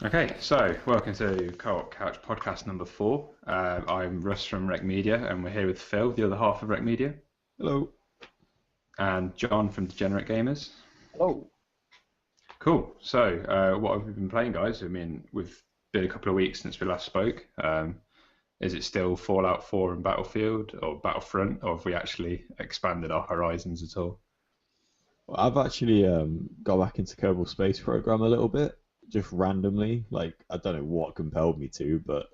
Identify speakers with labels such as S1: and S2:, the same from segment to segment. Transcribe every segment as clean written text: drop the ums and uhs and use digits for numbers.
S1: Okay, so welcome to Co-op Couch podcast number 4. I'm Russ from Rec Media, and we're here with Phil, the other half of Rec Media,
S2: Hello.
S1: and John from Degenerate Gamers.
S3: Oh,
S1: Cool. So, what have we been playing, guys? I mean, we've been a couple of weeks since we last spoke. Is it still Fallout 4 and Battlefield or Battlefront, or have we actually expanded our horizons at all?
S2: Well, I've actually got back into Kerbal Space Program a little bit, just randomly. Like, I don't know what compelled me to, but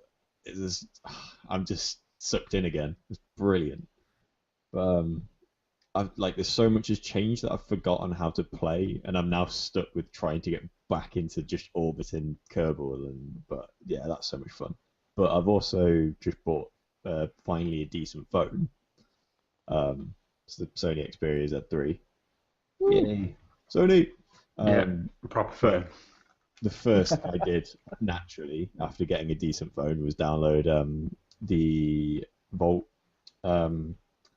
S2: I'm just sucked in again. It's brilliant. But there's so much has changed that I've forgotten how to play, and I'm now stuck with trying to get back into just orbiting Kerbal. But yeah, that's so much fun. But I've also just bought finally a decent phone. It's the Sony Xperia Z3. Yay, Sony!
S1: Yeah, proper phone.
S2: The first I did naturally after getting a decent phone was download the Vault.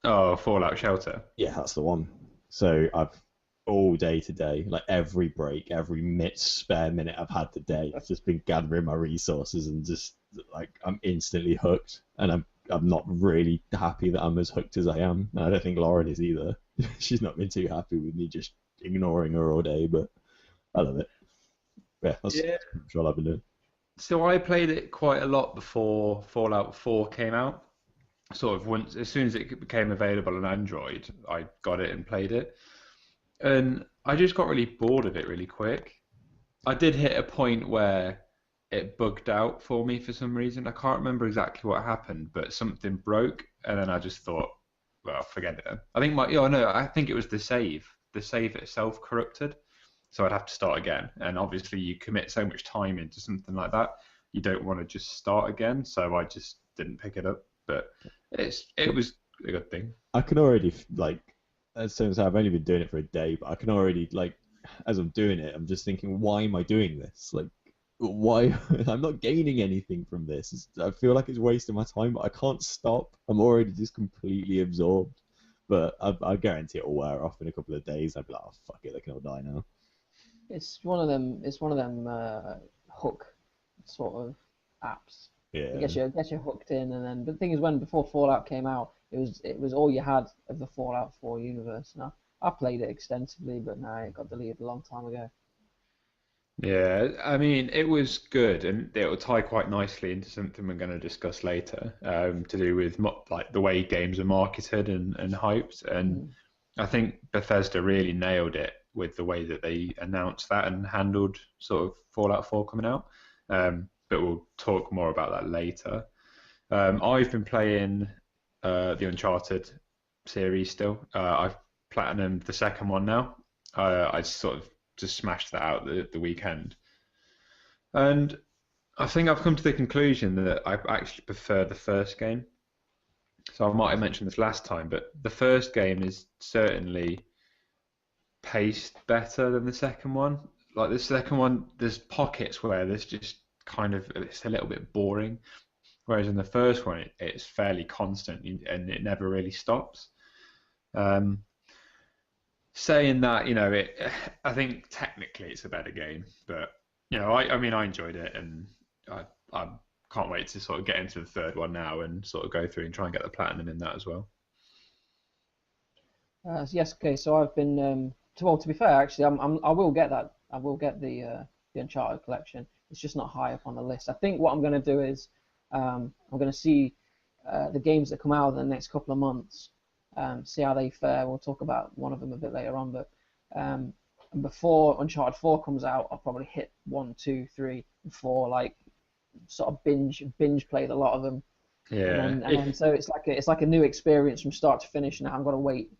S1: Oh, Fallout Shelter.
S2: Yeah, that's the one. So I've all day today, like every break, every spare minute I've had today, I've just been gathering my resources and just like I'm instantly hooked, and I'm not really happy that I'm as hooked as I am. And I don't think Lauren is either. She's not been too happy with me just ignoring her all day, but I love it. Yeah, that's all I've been doing.
S1: So I played it quite a lot before Fallout 4 came out. Sort of once, as soon as it became available on Android, I got it and played it. And I just got really bored of it really quick. I did hit a point where it bugged out for me for some reason. I can't remember exactly what happened, but something broke, and then I just thought, well, forget it. I think I think it was the save. The save itself corrupted, so I'd have to start again. And obviously, you commit so much time into something like that, you don't want to just start again. So I just didn't pick it up. But it was a good thing.
S2: I can already as soon as I've only been doing it for a day, but I can already as I'm doing it, I'm just thinking, why am I doing this? Like, why? I'm not gaining anything from this. I feel like it's wasting my time, but I can't stop. I'm already just completely absorbed. But I guarantee it'll wear off in a couple of days. I'll be like, oh fuck it, they can all die now.
S3: it's one of them. It's one of them hook sort of apps.
S2: Yeah.
S3: I guess you're hooked in, and then. But the thing is, before Fallout came out, it was all you had of the Fallout 4 universe. Now I played it extensively, but now it got deleted a long time ago.
S1: Yeah, I mean, it was good, and it will tie quite nicely into something we're going to discuss later, to do with like the way games are marketed and hyped. And I think Bethesda really nailed it with the way that they announced that and handled sort of Fallout 4 coming out. But we'll talk more about that later. I've been playing the Uncharted series still. I've platinumed the second one now. I sort of just smashed that out the weekend. And I think I've come to the conclusion that I actually prefer the first game. So I might have mentioned this last time, but the first game is certainly paced better than the second one. Like the second one, there's pockets where there's just it's a little bit boring. Whereas in the first one, it's fairly constant and it never really stops. Saying that, I think technically it's a better game, but I mean, I enjoyed it, and I can't wait to sort of get into the third one now and sort of go through and try and get the platinum in that as well.
S3: Yes, okay. So I've been to be fair, actually, I will get that. I will get the Uncharted collection. It's just not high up on the list. I think what I'm going to do is I'm going to see the games that come out in the next couple of months. See how they fare. We'll talk about one of them a bit later on, but before Uncharted 4 comes out, I'll probably hit 1, 2, 3, and 4, like sort of binge played a lot of them.
S1: Yeah.
S3: And then so it's like a new experience from start to finish. Now I'm gonna wait.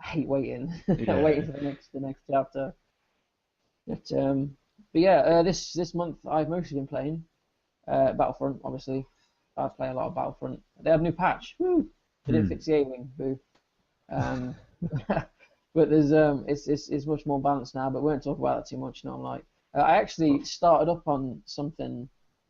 S3: I hate waiting.
S1: Yeah.
S3: Waiting for the next chapter. But yeah, this month I've mostly been playing Battlefront. Obviously, I play a lot of Battlefront. They have a new patch. Woo! They didn't fix the A-wing. Boo. But there's it's much more balanced now. But we won't talk about that too much. I'm like, I actually started up on something.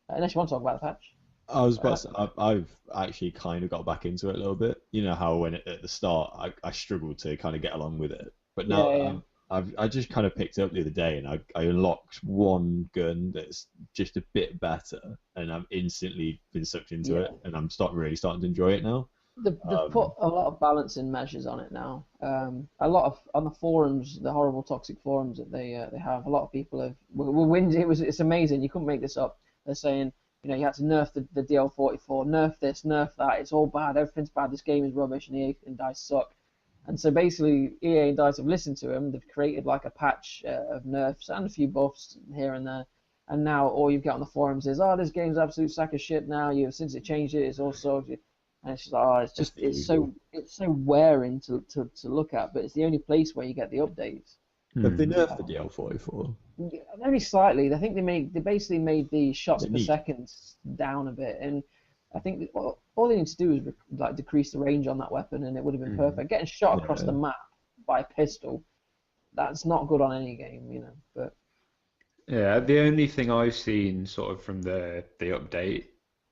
S3: Unless you want to talk about the patch.
S2: I was about to say, I've actually kind of got back into it a little bit. You know how at the start I struggled to kind of get along with it, but now
S3: Yeah.
S2: I just kind of picked it up the other day, and I unlocked one gun that's just a bit better, and I've instantly been sucked into
S3: Yeah.
S2: it, and I'm really starting to enjoy it now.
S3: They've put a lot of balancing measures on it now. A lot of on the forums, the horrible toxic forums that they have. A lot of people have. It's amazing. You couldn't make this up. They're saying, you know, you had to nerf the DL44, nerf this, nerf that. It's all bad. Everything's bad. This game is rubbish, and EA and DICE suck. And so basically, EA and DICE have listened to them. They've created like a patch of nerfs and a few buffs here and there. And now all you get on the forums is, oh, this game's absolute sack of shit now. Since it changed it, it's all sorts. And it's just like, oh, it's so wearing to look at. But it's the only place where you get the updates.
S2: Have they nerfed the DL44?
S3: Yeah, only slightly. I think they basically made the shots per
S2: Neat.
S3: second down a bit, and I think all they need to do is like decrease the range on that weapon, and it would have been perfect. Getting shot across the map by a pistol, that's not good on any game, you know. But
S1: Yeah, the only thing I've seen sort of from the update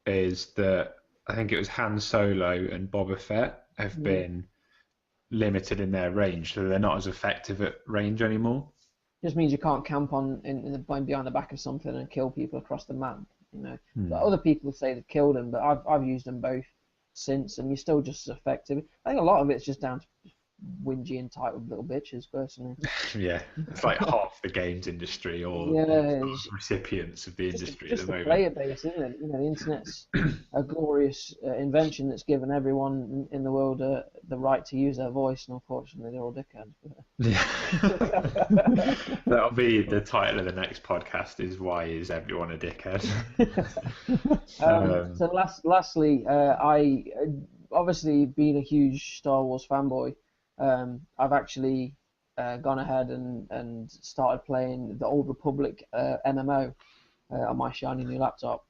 S1: is that I think it was Han Solo and Boba Fett have been limited in their range, so they're not as effective at range anymore.
S3: just means you can't camp behind the back of something and kill people across the map, you know. But other people say they've killed them, but I've used them both since, and you're still just as effective. I think a lot of it's just down to whingy entitled little bitches, personally.
S1: Yeah, it's like half the games industry or recipients of the industry
S3: just
S1: at the moment.
S3: Player base, isn't it? You know, the internet's a glorious invention that's given everyone in the world the right to use their voice, and unfortunately they're all dickheads.
S1: Yeah. That'll be the title of the next podcast, is Why Is Everyone a Dickhead?
S3: So lastly, I obviously being a huge Star Wars fanboy, I've actually gone ahead and started playing the Old Republic MMO on my shiny new laptop,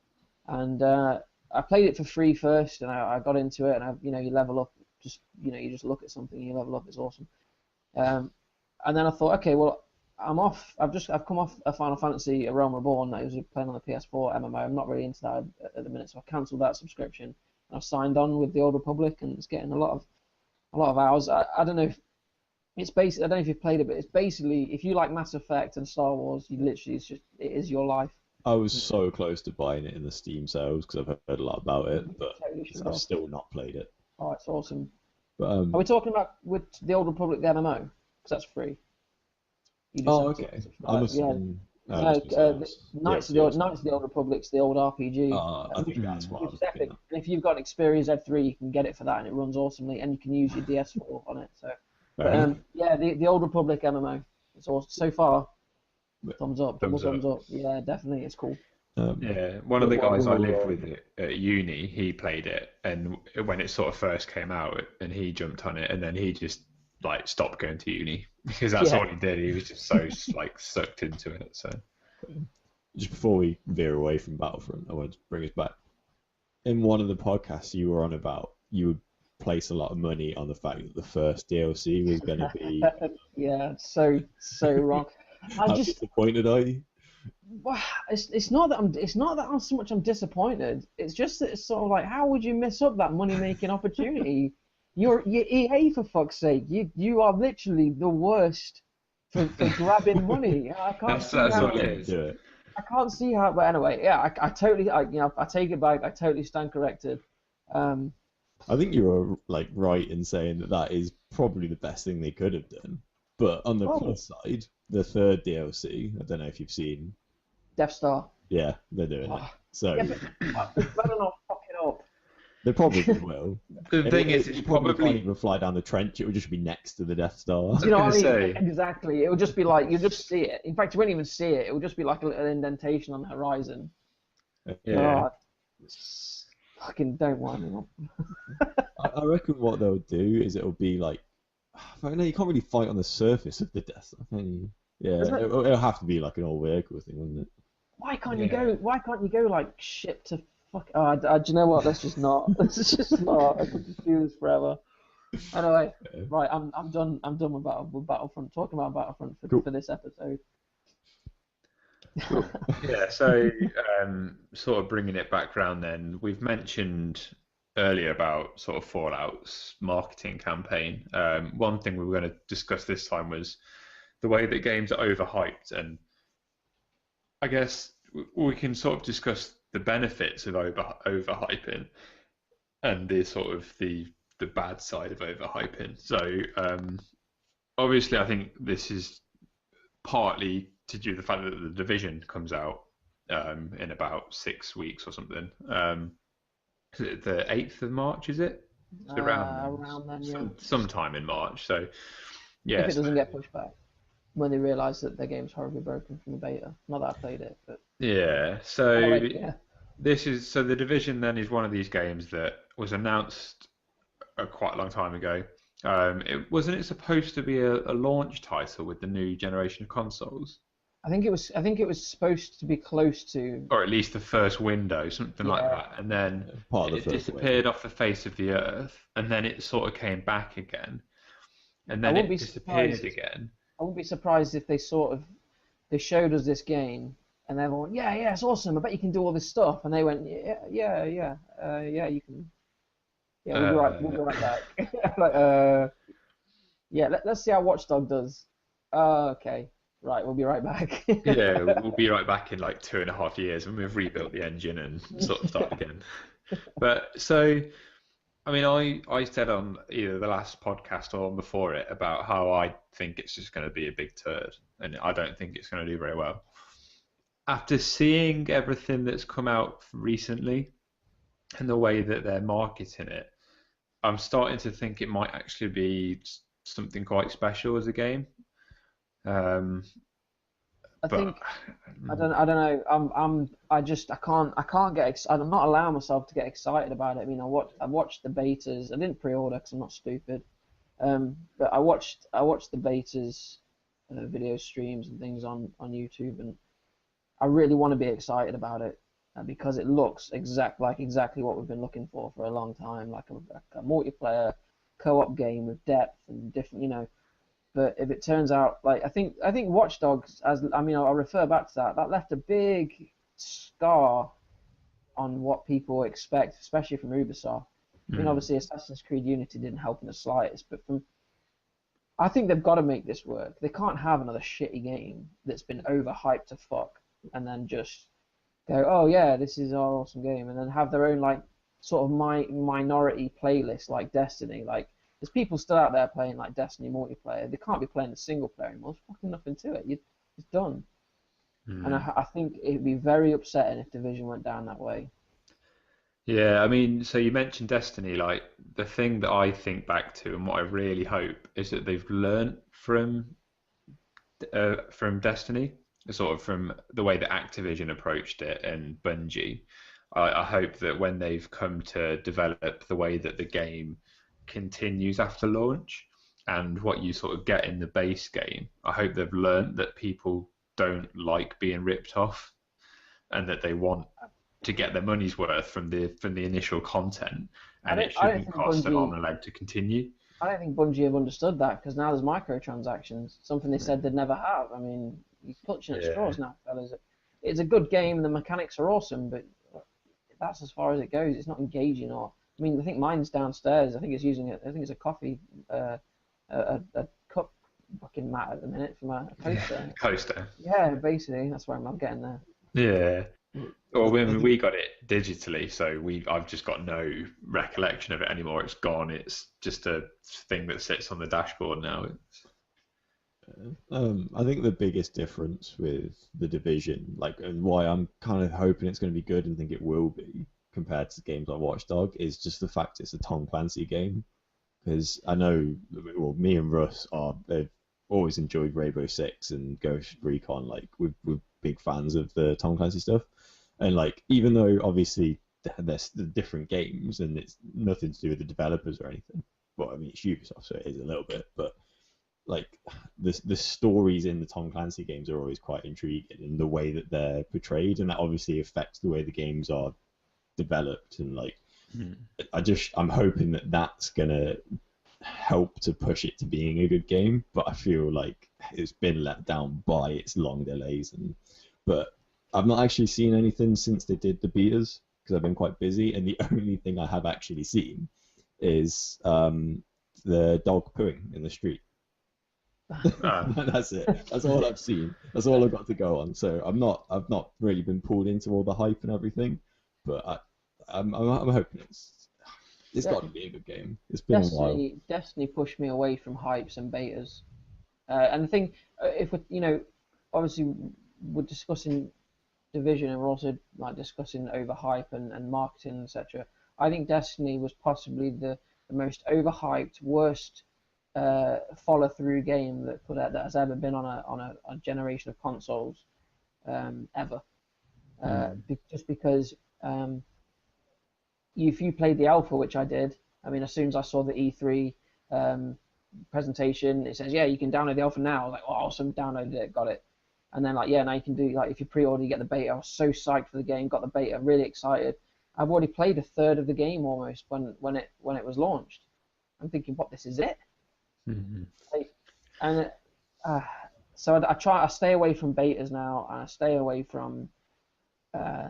S3: and I played it for free first, and I got into it, and you level up, you just look at something, you level up, it's awesome. And then I thought, okay, well, I'm off. I've come off a Final Fantasy: A Realm Reborn. I was playing on the PS4 MMO. I'm not really into that at the minute, so I cancelled that subscription. I've signed on with the Old Republic, and it's getting a lot of hours. I don't know if it's basically. I don't know if you've played it, but it's basically, if you like Mass Effect and Star Wars, you literally, it is your life.
S2: I was so close to buying it in the Steam sales because I've heard a lot about it, but I've still not played it.
S3: Oh, it's awesome.
S2: But,
S3: are we talking about with the Old Republic, the MMO? Because that's free.
S2: Oh, okay.
S3: Knights of the Old Republic's the old RPG.
S2: I think that's what I was
S3: epic. And if you've got an Xperia Z3, you can get it for that, and it runs awesomely, and you can use your DS4 on it. So, the Old Republic MMO. It's awesome so far. Thumbs up. Thumbs up. Yeah, definitely, it's cool.
S1: Yeah, one of the guys I lived with at uni, he played it, and when it sort of first came out, and he jumped on it, and then he just stopped going to uni because that's all he did. He was just so sucked into it. So,
S2: just before we veer away from Battlefront, I wanted to bring us back. In one of the podcasts you were on about, you would place a lot of money on the fact that the first DLC was going to be.
S3: Yeah, so wrong.
S2: How disappointed are you?
S3: Well, it's not that I'm so much I'm disappointed. It's just that it's sort of like, how would you miss up that money making opportunity? You're EA, for fuck's sake. You are literally the worst for grabbing money. I can't see how it is. I can't see how. But anyway, yeah, I totally, I take it back. I totally stand corrected.
S2: I think you were right in saying that is probably the best thing they could have done. But on the plus side, the third DLC, I don't know if you've seen.
S3: Death Star.
S2: Yeah, they're doing it. So.
S3: Yeah, but better not fuck it up.
S2: They probably will.
S1: The thing is, it's probably
S2: can't even fly down the trench. It would just be next to the Death Star.
S3: You know what I mean? Exactly. It would just be like, you just see it. In fact, you wouldn't even see it. It would just be like a little indentation on the horizon.
S1: Yeah.
S3: Fucking don't wind me up.
S2: I reckon what they'll do is it'll be like, I know you can't really fight on the surface of the Death Star. It'll have to be like an all vehicle thing, wouldn't it?
S3: Why can't you go? Why can't you go like ship to? Fuck. Do you know what? Let's just not. Let's just not. I could just do this forever. Anyway, right. I'm done. I'm done with Battlefront. Talking about Battlefront for this episode.
S1: Cool. Yeah. So, sort of bringing it back round. Then we've mentioned earlier about sort of Fallout's marketing campaign. One thing we were going to discuss this time was the way that games are overhyped, and I guess we can sort of discuss the benefits of overhyping and the sort of the bad side of overhyping. So obviously, I think this is partly to do with the fact that the Division comes out in about 6 weeks or something. Is it the 8th of March? Is it? It's
S3: around then, yeah.
S1: Sometime in March. So yeah,
S3: If it doesn't get pushed back, when they realise that their game's horribly broken from the beta. Not that I played it, but
S1: yeah. So
S3: yeah.
S1: The Division then is one of these games that was announced quite a long time ago. It wasn't it supposed to be a launch title with the new generation of consoles?
S3: I think it was supposed to be close to,
S1: or at least the first window, something like that, and then it disappeared off the face of the earth, and then it sort of came back again, and then it disappeared again.
S3: I wouldn't be surprised if they showed us this game, and everyone went, yeah, it's awesome. I bet you can do all this stuff, and they went, yeah, you can. Yeah, we'll be right back. Like, yeah, let's see how Watch Dogs does. Okay. Right, we'll be right back.
S1: Yeah, we'll be right back in like 2.5 years when we've rebuilt the engine and sort of start again. But so, I mean, I said on either the last podcast or before it about how I think it's just going to be a big turd, and I don't think it's going to do very well. After seeing everything that's come out recently and the way that they're marketing it, I'm starting to think it might actually be something quite special as a game. I
S3: think I don't know. I can't get excited. I'm not allowing myself to get excited about it. I mean, I watched the betas. I didn't pre-order because I'm not stupid. But I watched the betas, video streams and things on YouTube, and I really want to be excited about it because it looks exactly what we've been looking for a long time, like a multiplayer co-op game with depth and different, But if it turns out, like I think Watch Dogs, I'll refer back to that left a big scar on what people expect, especially from Ubisoft. I mean, obviously Assassin's Creed Unity didn't help in the slightest, but I think they've got to make this work. They can't have another shitty game that's been overhyped to fuck, and then just go, oh yeah, this is our awesome game, and then have their own like sort of minority playlist like Destiny, like. There's people still out there playing like Destiny multiplayer. They can't be playing the single player anymore. There's fucking nothing to it. It's done. And I think it'd be very upsetting if Division went down that way.
S1: Yeah, I mean, so you mentioned Destiny. Like the thing that I think back to, and what I really hope is that they've learnt from Destiny, sort of from the way that Activision approached it and Bungie. I hope that when they've come to develop the way that the game continues after launch and what you sort of get in the base game, I hope they've learned that people don't like being ripped off and that they want to get their money's worth from the initial content, and it shouldn't cost an arm and a leg to continue.
S3: I don't think Bungie have understood that because now there's microtransactions, something they said they'd never have. I mean, you're clutching at straws now, fellas. It's a good game, the mechanics are awesome, but that's as far as it goes. It's not engaging or. I mean, I think mine's downstairs. I think it's using it. I think it's a coffee, a cup fucking mat at the minute for my coaster.
S1: Coaster.
S3: Yeah, basically, that's where I'm getting there.
S1: Yeah. Well, when we got it digitally, so I've just got no recollection of it anymore. It's gone. It's just a thing that sits on the dashboard now.
S2: I think the biggest difference with the Division, and why I'm kind of hoping it's going to be good and think it will be, compared to games like Watch Dogs, is just the fact it's a Tom Clancy game. Because I know, well, me and Russ they've always enjoyed Rainbow Six and Ghost Recon. Like we're big fans of the Tom Clancy stuff, and like even though obviously there's the different games and it's nothing to do with the developers or anything. Well, I mean it's Ubisoft, so it is a little bit, but like the stories in the Tom Clancy games are always quite intriguing in the way that they're portrayed, and that obviously affects the way the games are developed. And like I'm hoping that that's gonna help to push it to being a good game, but I feel like it's been let down by its long delays. But I've not actually seen anything since they did the betas because I've been quite busy, and the only thing I have actually seen is the dog pooing in the street. That's it. That's all I've seen. That's all I've got to go on. So I've not really been pulled into all the hype and everything, but I'm hoping it's got to be a good game. It's been a while.
S3: Destiny pushed me away from hypes and betas. And the thing, if we, obviously we're discussing Division and we're also like discussing overhype and marketing, etc. I think Destiny was possibly the most overhyped, worst follow-through game that has ever been on a generation of consoles ever. Just because if you played the alpha, which I did, I mean, as soon as I saw the E3 presentation, it says, yeah, you can download the alpha now. I was like, oh, awesome, downloaded it, got it. And then like, yeah, now you can do, like, if you pre-order, you get the beta. I was so psyched for the game, got the beta, really excited. I've already played a third of the game almost when it was launched. I'm thinking, what, this is it?
S1: Mm-hmm.
S3: So I stay away from betas now, and I stay away from I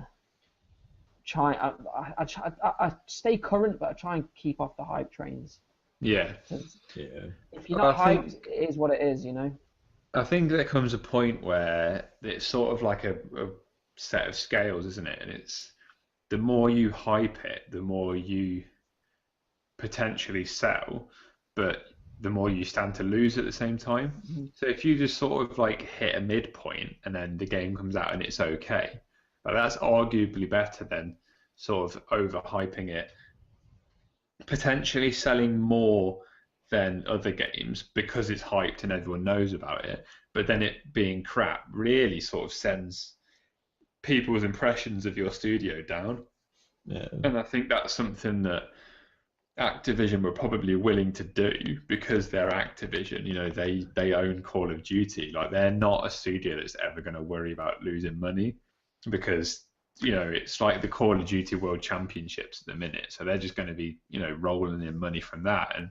S3: stay current, but I try and keep off the hype trains.
S1: Yeah.
S3: If you're not hyped, it is what it is,
S1: I think there comes a point where it's sort of like a set of scales, isn't it? And it's the more you hype it, the more you potentially sell, but the more you stand to lose at the same time.
S3: Mm-hmm.
S1: So if you just sort of like hit a midpoint and then the game comes out and it's okay, but that's arguably better than sort of overhyping it, potentially selling more than other games because it's hyped and everyone knows about it, but then it being crap really sort of sends people's impressions of your studio down.
S2: Yeah.
S1: And I think that's something that Activision were probably willing to do because they're Activision. They own Call of Duty. Like, they're not a studio that's ever going to worry about losing money because it's like the Call of Duty World Championships at the minute. So they're just going to be rolling in money from that and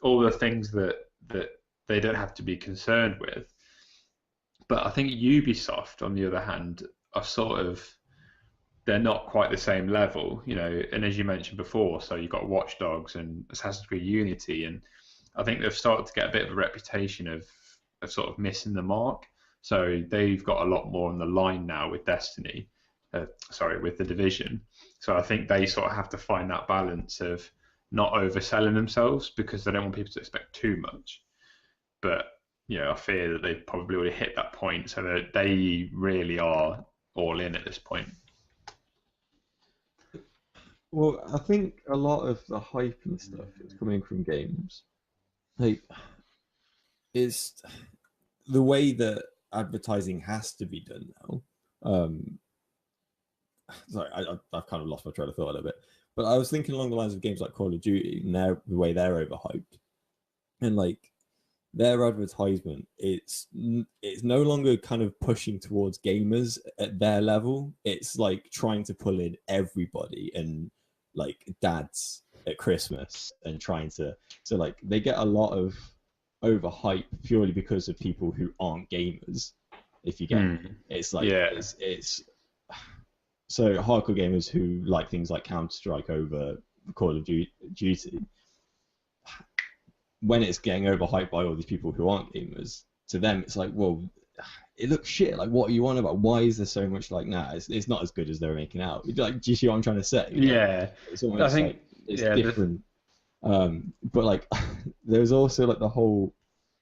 S1: all the things that they don't have to be concerned with. But I think Ubisoft, on the other hand, are they're not quite the same level, and as you mentioned before, so you've got Watch Dogs and Assassin's Creed Unity, and I think they've started to get a bit of a reputation of sort of missing the mark. So they've got a lot more on the line now with Destiny, with the Division. So I think they sort of have to find that balance of not overselling themselves because they don't want people to expect too much. But I fear that they've probably already hit that point, so that they really are all in at this point.
S2: Well, I think a lot of the hype and stuff is coming from games. Like, it's the way that advertising has to be done now. Sorry, I've kind of lost my train of thought a little bit. But I was thinking along the lines of games like Call of Duty and the way they're overhyped. And like their advertisement, it's no longer kind of pushing towards gamers at their level. It's like trying to pull in everybody and like dads at Christmas and trying to, so like they get a lot of overhype purely because of people who aren't gamers. If you get it's like it's so hardcore gamers who like things like Counter-Strike over Call of Duty, when it's getting overhyped by all these people who aren't gamers, to them it's like, well, it looks shit. Like, what are you on about? Why is there so much like, nah, it's not as good as they're making out. Like, do you see what I'm trying to say?
S1: Yeah.
S2: It's almost, I think, like, it's different. But like, there's also like the whole,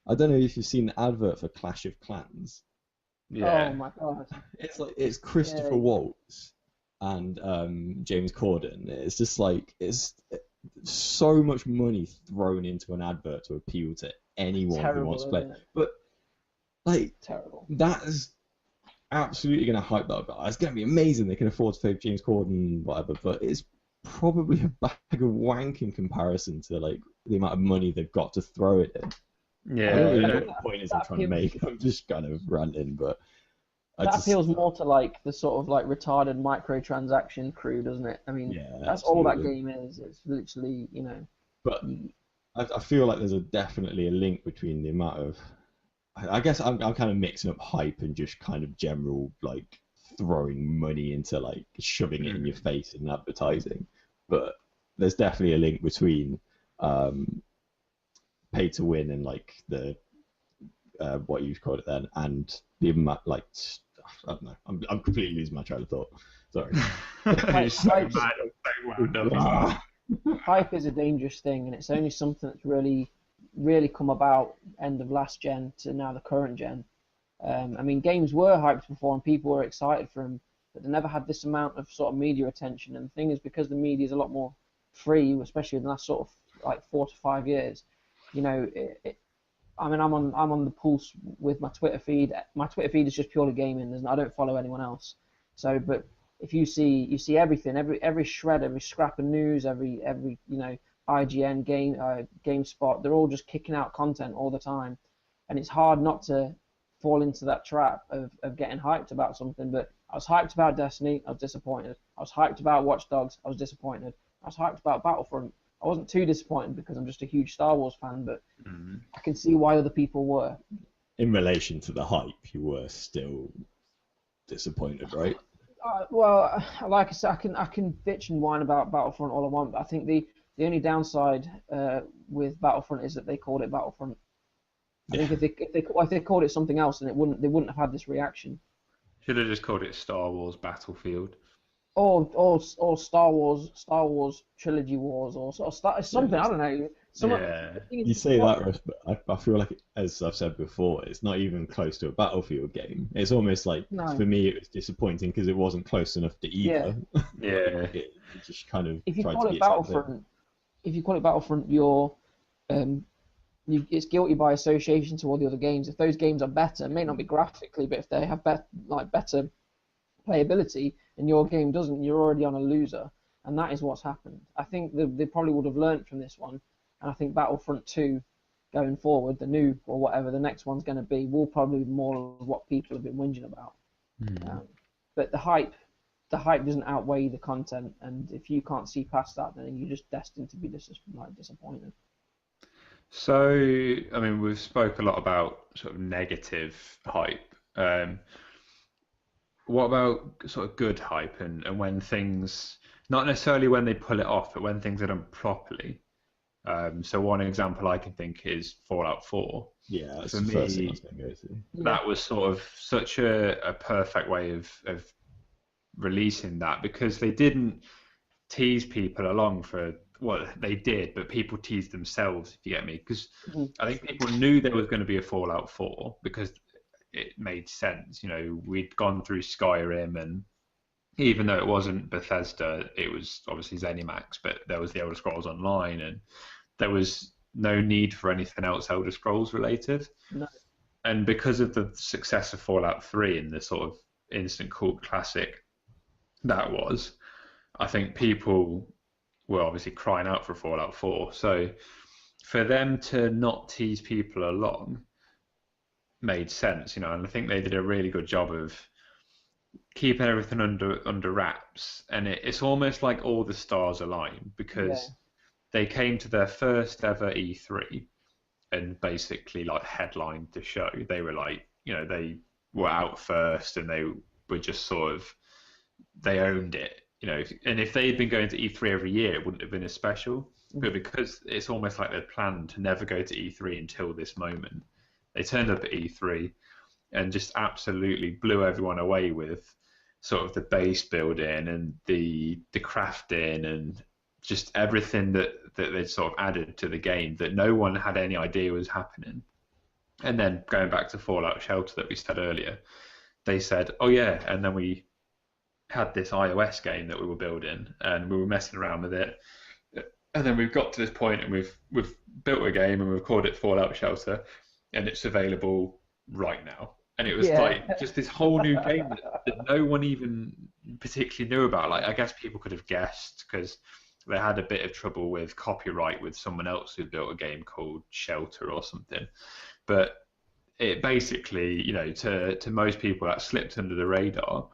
S2: I don't know if you've seen the advert for Clash of Clans.
S1: Yeah.
S3: Oh my god.
S2: It's Christopher Waltz and James Corden. It's just like, it's so much money thrown into an advert to appeal to anyone who wants to play. But like, terrible. That is absolutely going to hype that up. It's going to be amazing. They can afford to pay James Corden, whatever. But it's probably a bag of wank in comparison to like the amount of money they've got to throw it in.
S1: Yeah.
S2: I don't really know what the point is I'm trying to make. I'm just kind of ranting, but
S3: that appeals more to like the sort of like retarded microtransaction crew, doesn't it? I mean, that's all that game is. It's literally,
S2: But I feel like there's definitely a link between the amount of, I guess I'm kind of mixing up hype and just kind of general like throwing money into like shoving it in your face in advertising. But there's definitely a link between pay to win and like the what you called it then, and the amount, like, I don't know, I'm completely losing my train of thought. Sorry.
S1: He's so mad, so wound up.
S3: Hype is a dangerous thing, and it's only something that's really come about end of last gen to now the current gen. I mean, games were hyped before, and people were excited for them, but they never had this amount of sort of media attention. And the thing is, because the media is a lot more free, especially in the last sort of like 4 to 5 years, you know, I mean, I'm on the pulse with my Twitter feed. My Twitter feed is just purely gaming. I don't follow anyone else. So, but if you see everything, every shred, every scrap of news, every you know, IGN, GameSpot, they're all just kicking out content all the time, and it's hard not to fall into that trap of getting hyped about something. But I was hyped about Destiny, I was disappointed. I was hyped about Watch Dogs, I was disappointed. I was hyped about Battlefront. I wasn't too disappointed because I'm just a huge Star Wars fan, but I can see why other people were.
S2: In relation to the hype, you were still disappointed, right?
S3: Well, like I said, I can bitch and whine about Battlefront all I want, but I think the only downside with Battlefront is that they called it Battlefront. I think if they called it something else, then they wouldn't have had this reaction.
S1: Should have just called it Star Wars Battlefield.
S3: Or Star Wars Trilogy Wars or something. I don't know.
S2: You say that, Russ, but I feel like, as I've said before, it's not even close to a Battlefield game. It's almost like, for me, it was disappointing because it wasn't close enough to either.
S1: Yeah.
S2: It just kind of.
S3: If you call it Battlefront, it's guilty by association to all the other games. If those games are better, it may not be graphically, but if they have better playability and your game doesn't, you're already on a loser, and that is what's happened. I think they probably would have learned from this one, and I think Battlefront 2 going forward, the new or whatever the next one's going to be, will probably be more of what people have been whinging about. But the hype doesn't outweigh the content, and if you can't see past that, then you're just destined to be disappointed.
S1: So, I mean, we've spoke a lot about sort of negative hype. What about sort of good hype and when things, not necessarily when they pull it off, but when things are done properly? So one example I can think is Fallout 4.
S2: Yeah, that's
S1: For
S2: the first thing
S1: me,
S2: I was going to go to.
S1: that was sort of such a perfect way of releasing that, because they didn't tease people along for, well, they did, but people teased themselves, if you get me. Because I think people knew there was going to be a Fallout 4 because it made sense. You know, we'd gone through Skyrim, and even though it wasn't Bethesda, it was obviously ZeniMax, but there was the Elder Scrolls Online, and there was no need for anything else Elder Scrolls related.
S3: No.
S1: And because of the success of Fallout 3 and the sort of instant cult classic that was, I think people were obviously crying out for Fallout 4. So for them to not tease people along made sense, you know, and I think they did a really good job of keeping everything under wraps. And it's almost like all the stars aligned, because they came to their first ever E3 and basically like headlined the show. They were like, you know, they were out first, and they were just sort of, they owned it, you know. And if they'd been going to E3 every year, it wouldn't have been as special. But because it's almost like they'd planned to never go to E3 until this moment, they turned up at E3 and just absolutely blew everyone away with sort of the base building and the crafting and just everything that they'd sort of added to the game that no one had any idea was happening. And then going back to Fallout Shelter that we said earlier, they said, oh yeah, and then we had this iOS game that we were building and we were messing around with it. And then we've got to this point and we've built a game and we've called it Fallout Shelter, and it's available right now. And it was like just this whole new game that no one even particularly knew about. Like, I guess people could have guessed because they had a bit of trouble with copyright with someone else who built a game called Shelter or something. But it basically, you know, to most people that slipped under the radar,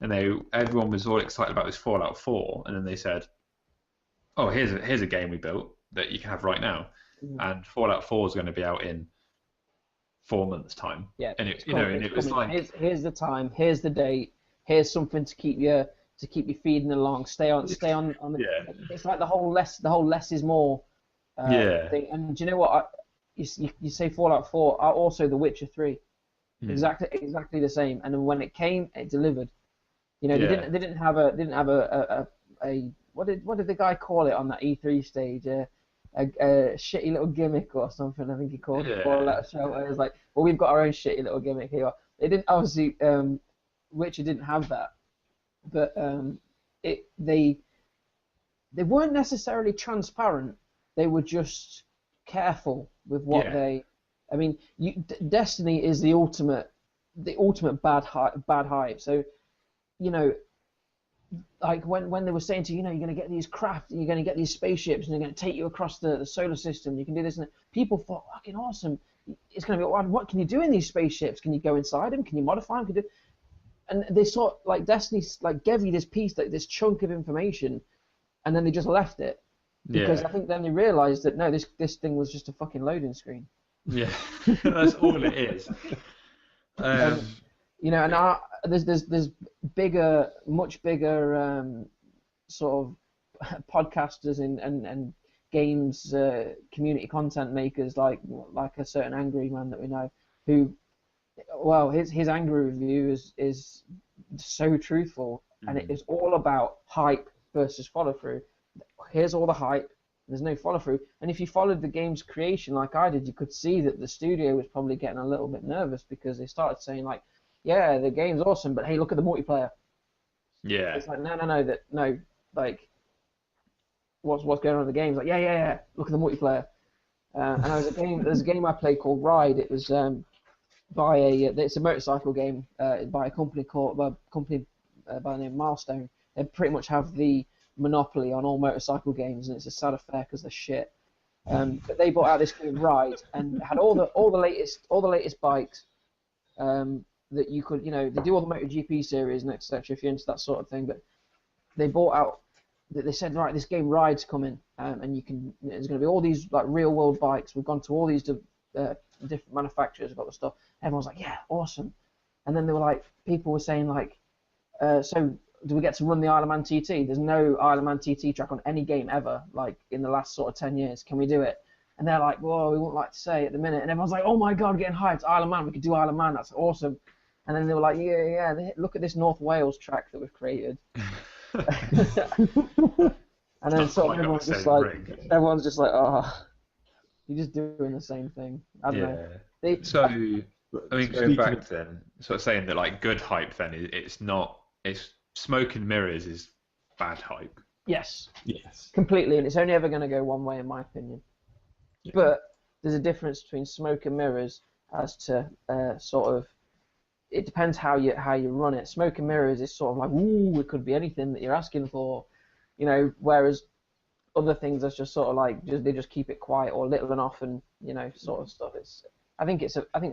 S1: and everyone was all excited about this Fallout 4, and then they said, oh, here's a game we built that you can have right now, and Fallout 4 is going to be out in 4 months' time.
S3: Yeah,
S1: and it was like,
S3: here's the time, here's the date, here's something to keep you feeding along. Stay on the.
S1: Yeah.
S3: It's like the whole less is more. Thing. And do you know what? you say Fallout 4 are also The Witcher 3,
S1: Hmm.
S3: exactly the same. And then when it came, it delivered. You know,
S1: Yeah.
S3: they didn't have a what did the guy call it on that E3 stage? A shitty little gimmick or something. I think he called it
S1: Yeah.
S3: Fallout Shelter. It was like, well, we've got our own shitty little gimmick here. They didn't obviously. Witcher didn't have that, but they weren't necessarily transparent. They were just careful with what
S1: Yeah.
S3: they. I mean, Destiny is the ultimate bad hype. So, you know, like when they were saying to you, you're going to get these craft, you're going to get these spaceships, and they're going to take you across the solar system. You can do this, and people thought, fucking awesome. It's going to be, what can you do in these spaceships? Can you go inside them? Can you modify them? Can you do... And they sort like Destiny like gave you this piece, like this chunk of information, and then they just left it because
S1: Yeah.
S3: I think then they realised that no, this thing was just a fucking loading screen.
S1: Yeah. That's all it is.
S3: You know, and there's much bigger sort of podcasters and games community content makers like a certain Angry Man that we know who, well, his Angry review is so truthful, and it is all about hype versus follow through. Here's all the hype. There's no follow through, and if you followed the game's creation like I did, you could see that the studio was probably getting a little bit nervous because they started saying like, yeah, the game's awesome, but hey, look at the multiplayer.
S1: Yeah.
S3: It's like no, like what's going on in the game? It's like yeah, look at the multiplayer. And there's a game I played called Ride. It was it's a motorcycle game by a company by the name of Milestone. They pretty much have the monopoly on all motorcycle games, and it's a sad affair because they're shit. But they brought out this game Ride and had all the latest bikes. That you could, they do all the MotoGP series and etc. if you're into that sort of thing. But they bought out, they said, right, this game Ride's coming, and there's going to be all these like real world bikes. We've gone to all these different manufacturers, got the stuff. Everyone's like, yeah, awesome. And then they were like, people were saying like, so do we get to run the Isle of Man TT? There's no Isle of Man TT track on any game ever, like in the last sort of 10 years. Can we do it? And they're like, well, we wouldn't like to say at the minute. And everyone's like, oh my god, getting hyped, Isle of Man, we could do Isle of Man, that's awesome. And then they were like, yeah, look at this North Wales track that we've created. And then sort of everyone's just like, oh, you're just doing the same thing. I don't know.
S1: So, I mean, going back then, sort of saying that like good hype then, it's smoke and mirrors is bad hype.
S3: Yes.
S2: Yes.
S3: Completely, and it's only ever going to go one way in my opinion. Yeah. But there's a difference between smoke and mirrors as to sort of, it depends how you run it. Smoke and mirrors is sort of like, ooh, it could be anything that you're asking for, whereas other things are just sort of like they just keep it quiet or little and often, sort of stuff. I think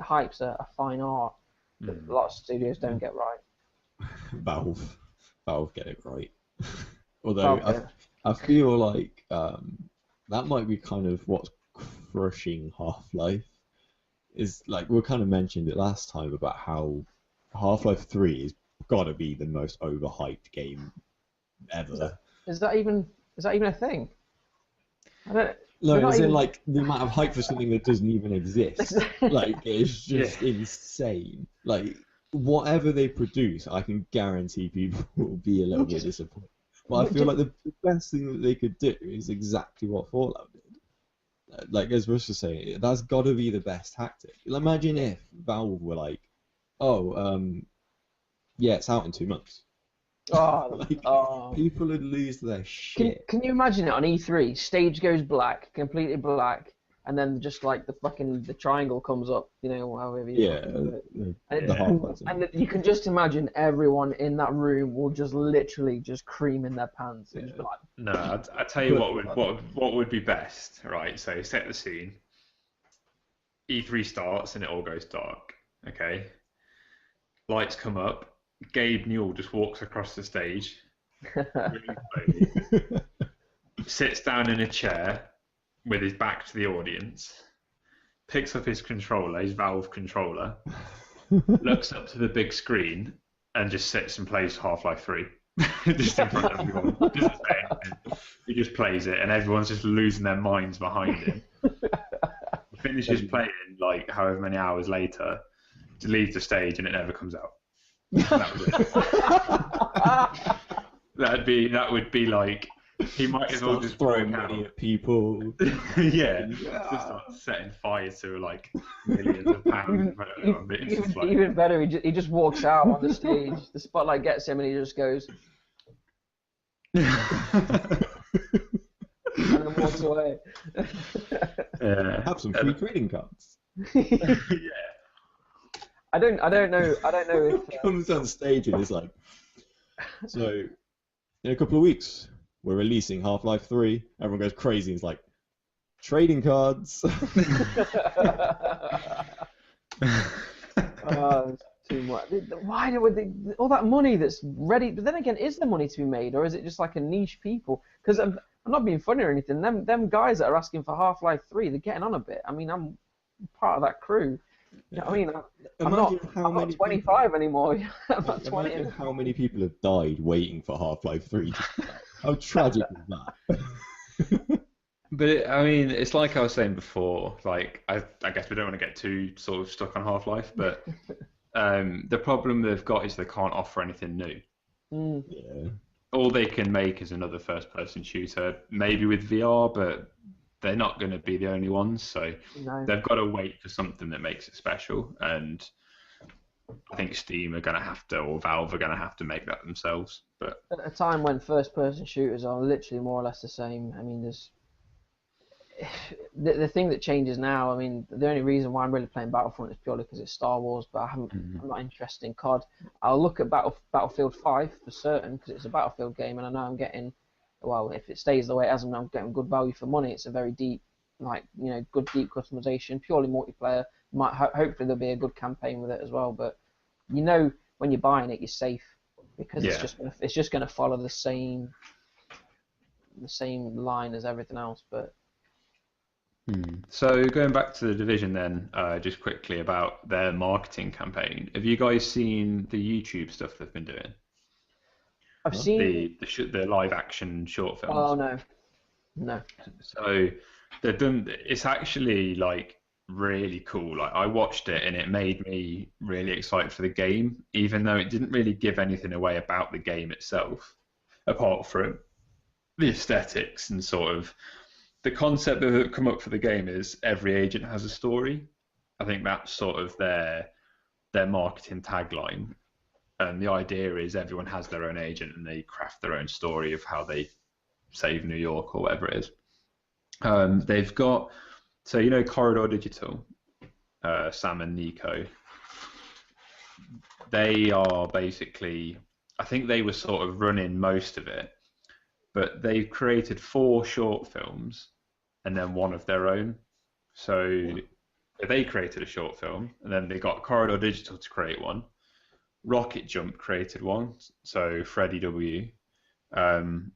S3: hype's a fine art that a lot of studios don't get right.
S2: Valve get it right. Although I feel like that might be kind of what's crushing Half-Life. Is like we kind of mentioned it last time about how Half-Life 3 has got to be the most overhyped game ever.
S3: Is that even a thing? I don't.
S2: No, as in like the amount of hype for something that doesn't even exist. Like it's just insane. Like whatever they produce, I can guarantee people will be a little bit disappointed. But I feel like the best thing that they could do is exactly what Fallout did. Like as Russ was saying, that's got to be the best tactic. Imagine if Valve were like, yeah, it's out in 2 months. People would lose their shit.
S3: Can you imagine it on E3? Stage goes black, completely black, and then just like the triangle comes up, however you and you can just imagine everyone in that room will just literally just cream in their pants. And just be like,
S1: no, I tell you what would be best, right? So set the scene. E3 starts and it all goes dark. Okay, lights come up. Gabe Newell just walks across the stage, really slowly, sits down in a chair with his back to the audience, picks up his controller, his Valve controller, looks up to the big screen, and just sits and plays Half-Life 3. Just in front of everyone. Doesn't say anything. He just plays it, and everyone's just losing their minds behind him. I finishes playing like however many hours later, to leave the stage and it never comes out. That was it. That would be like he might as well just
S2: throwing
S1: walk
S2: money
S1: out.
S2: at people.
S1: Yeah, just start setting fire to like millions of pounds.
S3: Even better, he just walks out on the stage. The spotlight gets him, and he just goes and then walks away.
S1: Yeah.
S2: Have some free trading cards.
S1: Yeah.
S3: I don't know if
S2: Comes on stage and is like, so in a couple of weeks we're releasing Half-Life 3. Everyone goes crazy. It's like trading cards.
S3: it's too much. Why would they, all that money that's ready? But then again, is there money to be made, or is it just like a niche people? Because I'm not being funny or anything. Them guys that are asking for Half-Life 3, they're getting on a bit. I mean, I'm part of that crew. You know what I mean, I'm not 25 anymore. I'm not 20.
S2: Imagine how many people have died waiting for Half-Life 3. How tragic is that?
S1: But I mean, it's like I was saying before. Like, I guess we don't want to get too sort of stuck on Half-Life, but the problem they've got is they can't offer anything new.
S2: Yeah.
S1: All they can make is another first-person shooter, maybe with VR, but they're not going to be the only ones. So they've got to wait for something that makes it special. And I think Steam are going to have to, or Valve are going to have to make that themselves. But
S3: at a time when first-person shooters are literally more or less the same, I mean, there's the thing that changes now. I mean, the only reason why I'm really playing Battlefront is purely because it's Star Wars, but I'm not interested in COD. I'll look at Battlefield 5 for certain because it's a Battlefield game, and I know I'm getting, well, if it stays the way it has, I'm getting good value for money. It's a very deep, good deep customization, purely multiplayer. Hopefully there'll be a good campaign with it as well. But when you're buying it, you're safe because it's just gonna follow the same line as everything else. But
S1: so going back to the Division then, just quickly about their marketing campaign. Have you guys seen the YouTube stuff they've been doing?
S3: I've seen
S1: the live action short films.
S3: Oh no.
S1: So they've done. It's actually like really cool. Like I watched it and it made me really excited for the game, even though it didn't really give anything away about the game itself, apart from the aesthetics and sort of the concept that have come up for the game is every agent has a story. I think that's sort of their marketing tagline. And the idea is everyone has their own agent and they craft their own story of how they save New York or whatever it is. They've got, so Corridor Digital, Sam and Nico, they are basically, I think they were sort of running most of it, but they've created 4 short films and then one of their own. So they created a short film and then they got Corridor Digital to create one. Rocket Jump created one, so Freddie W. Devin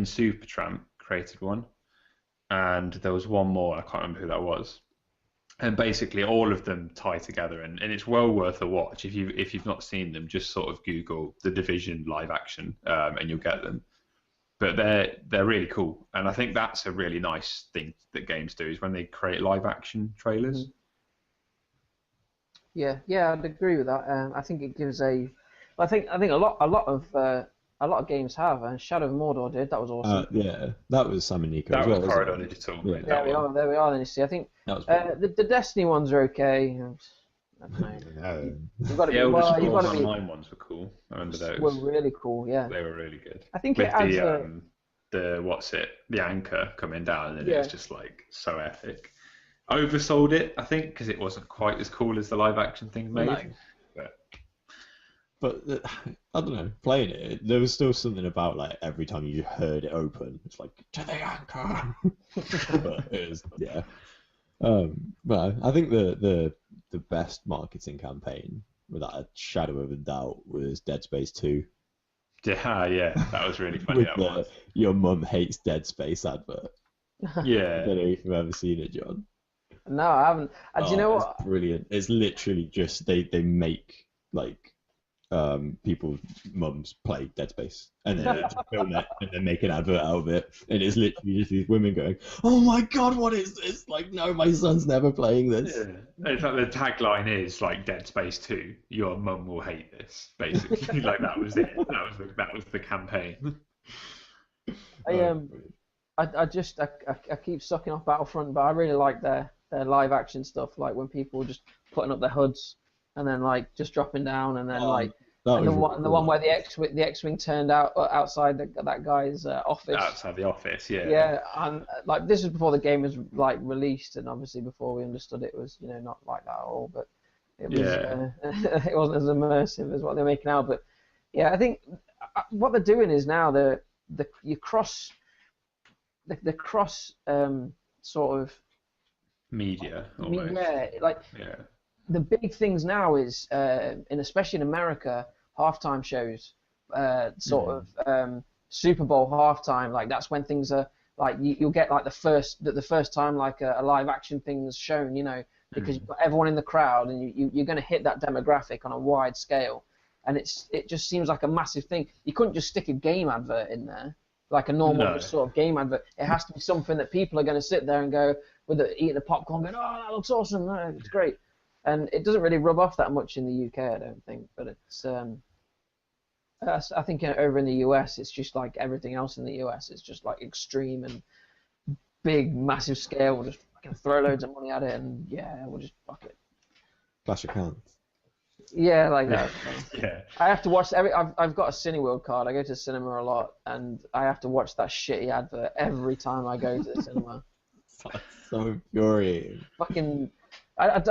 S1: Supertramp created one, and there was one more, I can't remember who that was. And basically all of them tie together, and it's well worth a watch. If you've not seen them, just sort of Google The Division live action, and you'll get them. But they're really cool, and I think that's a really nice thing that games do is when they create live action trailers.
S3: Yeah, I'd agree with that. I think it gives I think a lot of games have, and Shadow of Mordor did. That was awesome.
S2: Yeah, that was Sam and Nico.
S1: That
S2: as
S1: was
S2: well,
S1: Corridor Digital.
S2: Yeah.
S3: There we are. Then you see, I think the Destiny ones are okay. I don't know. You've got to
S1: the
S3: be.
S1: Online ones were cool. I remember those.
S3: Were really cool. Yeah.
S1: They were really good.
S3: I think
S1: with
S3: it adds
S1: the anchor coming down, and it was just like so epic. Oversold it, I think, because it wasn't quite as cool as the live action thing made.
S2: No. But I don't know. Playing it, there was still something about like every time you heard it open, it's like to the anchor. But it was But I think the best marketing campaign, without a shadow of a doubt, was Dead Space 2.
S1: Yeah, that was really funny.
S2: With your mum hates Dead Space advert.
S1: Yeah.
S2: I don't know if you've ever seen it, John.
S3: No, I haven't. Do you know what?
S2: It's brilliant. It's literally just they make like people's mums play Dead Space, and then just film it and then make an advert out of it, and it's literally just these women going, "Oh my god, what is this?" Like, no, my son's never playing this.
S1: Yeah. It's like the tagline is like Dead Space 2. Your mum will hate this. Basically, like that was it. That was the campaign.
S3: I keep sucking off Battlefront, but I really like their live action stuff. Like when people were just putting up their hoods and then like just dropping down, and then the one where the X-wing turned out outside that guy's office.
S1: Outside the office, yeah.
S3: Yeah, and like this was before the game was like released, and obviously before we understood it was not like that at all. But it was it wasn't as immersive as what they're making out. But yeah, I think what they're doing is now the cross sort of
S1: media almost.
S3: Yeah, the big things now is especially in America, halftime shows, sort of Super Bowl halftime. Like that's when things are like you'll get like the first time like a live action thing's shown, because you've got everyone in the crowd and you're going to hit that demographic on a wide scale, and it just seems like a massive thing. You couldn't just stick a game advert in there like a normal sort of game advert. It has to be something that people are going to sit there and go eating the popcorn, going, "Oh, that looks awesome! It's great." And it doesn't really rub off that much in the UK, I don't think. But it's, I think over in the US, it's just like everything else in the US. It's just like extreme and big, massive scale. We'll just fucking throw loads of money at it, and we'll just fuck it.
S2: Clash of Clans.
S3: Yeah, like that.
S1: Yeah.
S3: I have to watch I've got a Cineworld card. I go to the cinema a lot, and I have to watch that shitty advert every time I go to the cinema.
S2: That's so infuriating.
S3: Fucking. I'm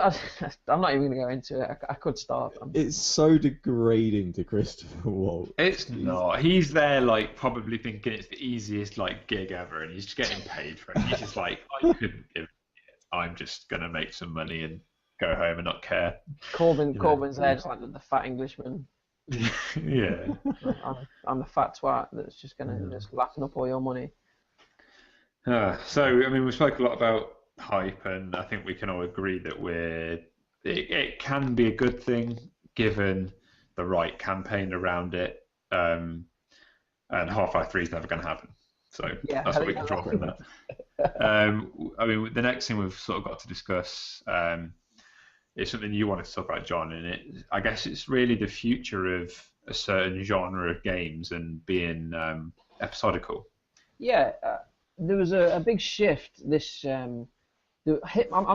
S3: not even going to go into it. I could start.
S2: It's so degrading to Christopher Waltz.
S1: It's not. He's there, like, probably thinking it's the easiest, like, gig ever, and he's just getting paid for it. He's just like, I couldn't give it. I'm just going to make some money and go home and not care.
S3: Corbyn's there, just like the fat Englishman.
S1: Yeah.
S3: I'm the fat twat that's just going to just lapping up all your money.
S1: So, I mean, we spoke a lot about hype, and I think we can all agree that it can be a good thing given the right campaign around it, and Half-Life 3 is never going to happen. So that's what we can draw from that. I mean, the next thing we've sort of got to discuss is something you wanted to talk about, John, and I guess it's really the future of a certain genre of games and being episodical.
S3: Yeah, there was a big shift this. I'm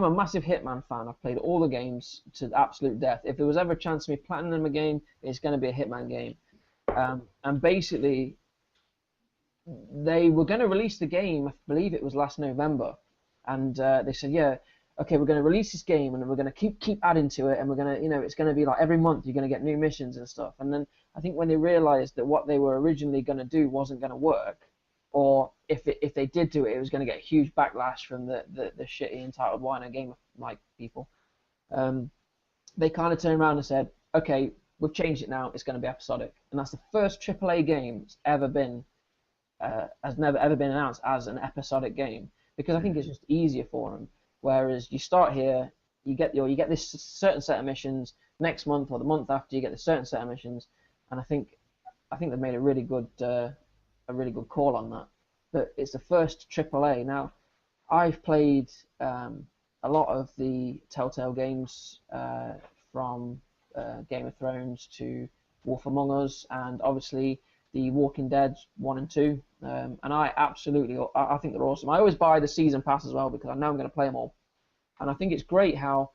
S3: a massive Hitman fan. I've played all the games to absolute death. If there was ever a chance of me platinum a game, it's going to be a Hitman game. And basically, they were going to release the game, I believe it was last November, and they said, okay, we're going to release this game, and we're going to keep adding to it, and we're going to, it's going to be like every month you're going to get new missions and stuff. And then I think when they realized that what they were originally going to do wasn't going to work, or if they did do it, it was going to get a huge backlash from the shitty entitled whiner game like people. They kind of turned around and said, okay, we've changed it now. It's going to be episodic, and that's the first AAA game that's ever been has never ever been announced as an episodic game, because I think it's just easier for them. Whereas you start here, you get this certain set of missions. Next month or the month after, you get a certain set of missions, and I think they've made a really good call on that. But it's the first AAA. Now, I've played a lot of the Telltale games, from Game of Thrones to Wolf Among Us, and obviously the Walking Dead 1 and 2. And I think they're awesome. I always buy the season pass as well because I know I'm going to play them all. And I think it's great how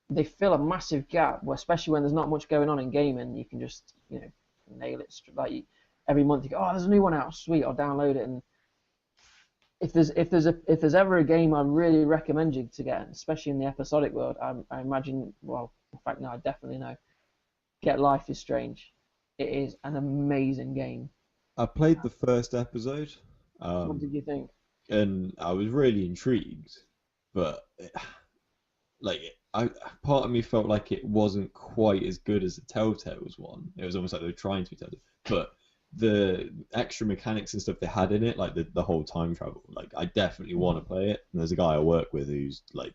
S3: they fill a massive gap, especially when there's not much going on in gaming. You can just nail it. Like every month you go, oh, there's a new one out, sweet, I'll download it. And if there's ever a game I really recommend you to get, especially in the episodic world, I imagine, well, in fact, no, I definitely know, get Life is Strange. It is an amazing game.
S2: I played the first episode.
S3: What did you think?
S2: And I was really intrigued, but part of me felt like it wasn't quite as good as the Telltale's one. It was almost like they were trying to be Telltale, but the extra mechanics and stuff they had in it, like the whole time travel, like I definitely want to play it. And there's a guy I work with who's like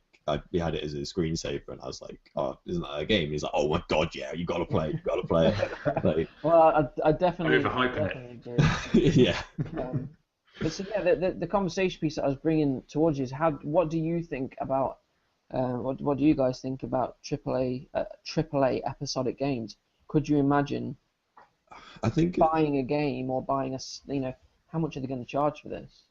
S2: we had it as a screensaver, and I was like, "Oh, isn't that a game?" He's like, "Oh my god, yeah, you gotta play it, you gotta play it." Like,
S3: Well, I definitely,
S1: Overhyping
S3: agree.
S2: yeah.
S3: But so yeah, the conversation piece that I was bringing towards you is what do you think about what do you guys think about AAA episodic games? Could you imagine
S2: I think
S3: buying a game or buying how much are they going to charge for this?